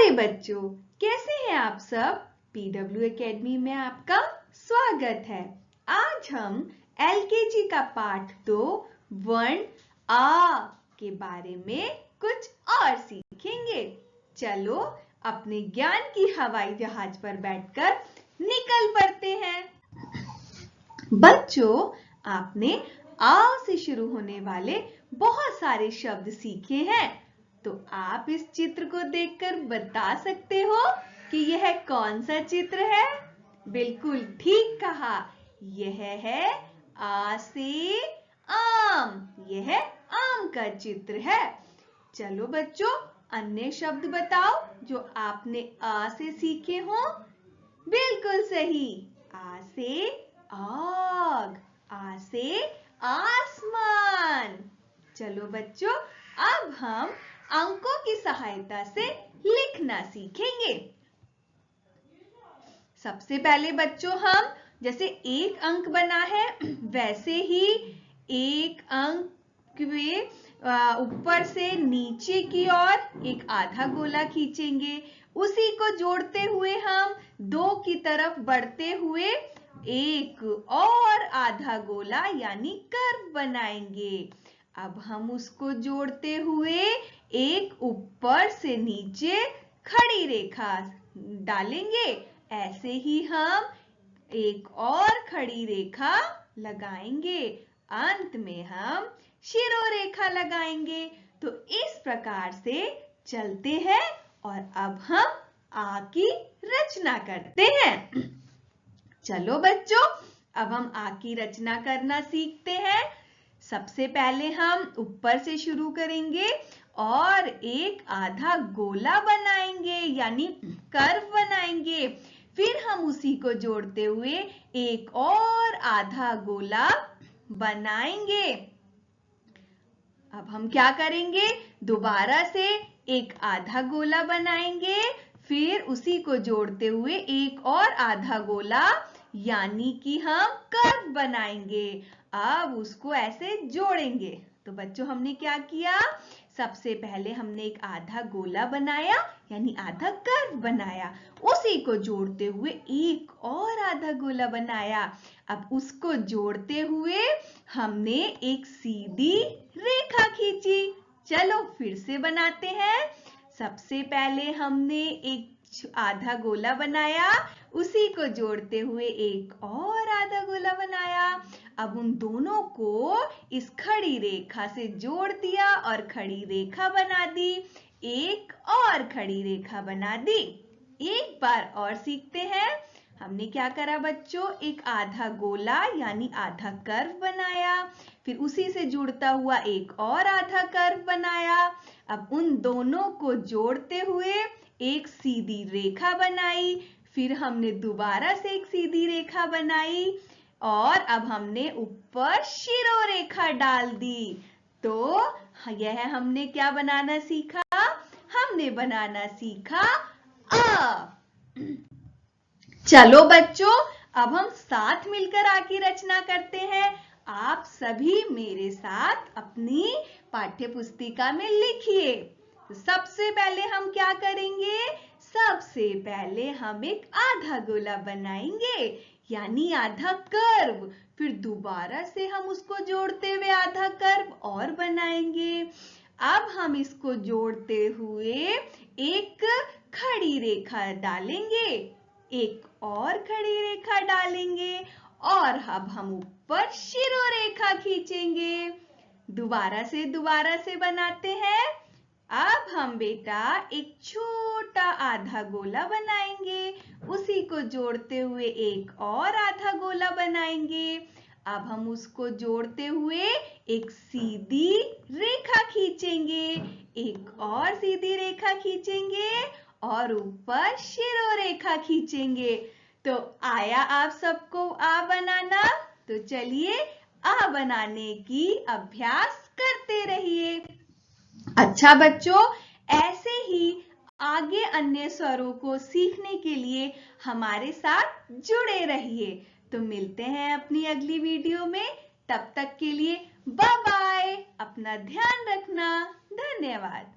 हाय बच्चों, कैसे हैं आप सब। PW एकेडमी में आपका स्वागत है। आज हम LKG का पाठ 2 वर्ण आ के बारे में कुछ और सीखेंगे। चलो अपने ज्ञान की हवाई जहाज पर बैठकर निकल पड़ते हैं। बच्चों, आपने आ से शुरू होने वाले बहुत सारे शब्द सीखे हैं, तो आप इस चित्र को देखकर बता सकते हो कि यह कौन सा चित्र है। बिल्कुल ठीक कहा, यह है आ से आम। यह आम का चित्र है। चलो बच्चों, अन्य शब्द बताओ जो आपने आ से सीखे हो। बिल्कुल सही, आ से आग, आ से आसमान। चलो बच्चों, अब हम अंकों की सहायता से लिखना सीखेंगे। सबसे पहले बच्चों, हम जैसे एक अंक बना है वैसे ही एक अंक में ऊपर से नीचे की ओर एक आधा गोला खींचेंगे। उसी को जोड़ते हुए हम दो की तरफ बढ़ते हुए एक और आधा गोला यानी कर्व बनाएंगे। अब हम उसको जोड़ते हुए एक ऊपर से नीचे खड़ी रेखा डालेंगे। ऐसे ही हम एक और खड़ी रेखा लगाएंगे। अंत में हम शिरोरेखा लगाएंगे। तो इस प्रकार से चलते हैं और अब हम आ की रचना करते हैं। चलो बच्चों, अब हम आ की रचना करना सीखते हैं। सबसे पहले हम ऊपर से शुरू करेंगे और एक आधा गोला बनाएंगे यानी कर्व बनाएंगे। फिर हम उसी को जोड़ते हुए एक और आधा गोला बनाएंगे। अब हम क्या करेंगे, दोबारा से एक आधा गोला बनाएंगे, फिर उसी को जोड़ते हुए एक और आधा गोला यानी कि हम कर्व बनाएंगे। अब उसको ऐसे जोड़ेंगे। तो बच्चों, हमने क्या किया, सबसे पहले हमने एक आधा गोला बनाया यानी आधा कर्व बनाया, उसी को जोड़ते हुए एक और आधा गोला बनाया। अब उसको जोड़ते हुए हमने एक सीधी रेखा खींची। चलो फिर से बनाते हैं। सबसे पहले हमने एक आधा गोला बनाया, उसी को जोड़ते हुए एक और आधा गोला बनाया। अब उन दोनों को इस खड़ी रेखा से जोड़ दिया और खड़ी रेखा बना दी। एक और खड़ी रेखा बना दी। एक बार और सीखते हैं। हमने क्या करा बच्चों, एक आधा गोला यानी आधा कर्व बनाया, फिर उसी से जुड़ता हुआ एक और आधा कर्व बनाया। अब उन दोनों को जोड़ते हुए एक सीधी रेखा बनाई, फिर हमने दोबारा से एक सीधी रेखा बनाई और अब हमने ऊपर शिरोरेखा डाल दी। तो यह हमने क्या बनाना सीखा, हमने बनाना सीखा आ। चलो बच्चों, अब हम साथ मिलकर आ की रचना करते हैं। आप सभी मेरे साथ अपनी पाठ्य पुस्तिका में लिखिए। तो सबसे पहले हम क्या करेंगे, सबसे पहले हम एक आधा गोला बनाएंगे यानी आधा कर्व, फिर दोबारा से हम उसको जोड़ते हुए आधा कर्व और बनाएंगे। अब हम इसको जोड़ते हुए एक खड़ी रेखा डालेंगे, एक और खड़ी रेखा डालेंगे और अब हम ऊपर शिरोरेखा खींचेंगे। दोबारा से बनाते हैं। अब हम बेटा एक छोटा आधा गोला बनाएंगे, उसी को जोड़ते हुए एक और आधा गोला बनाएंगे। अब हम उसको जोड़ते हुए एक सीधी रेखा खींचेंगे, एक और सीधी रेखा खींचेंगे और ऊपर शिरोरेखा खींचेंगे। तो आया आप सबको आ बनाना। तो चलिए आ बनाने की अभ्यास करते रहिए। अच्छा बच्चों, ऐसे ही आगे अन्य स्वरों को सीखने के लिए हमारे साथ जुड़े रहिए। तो मिलते हैं अपनी अगली वीडियो में। तब तक के लिए बाय बाय। अपना ध्यान रखना। धन्यवाद।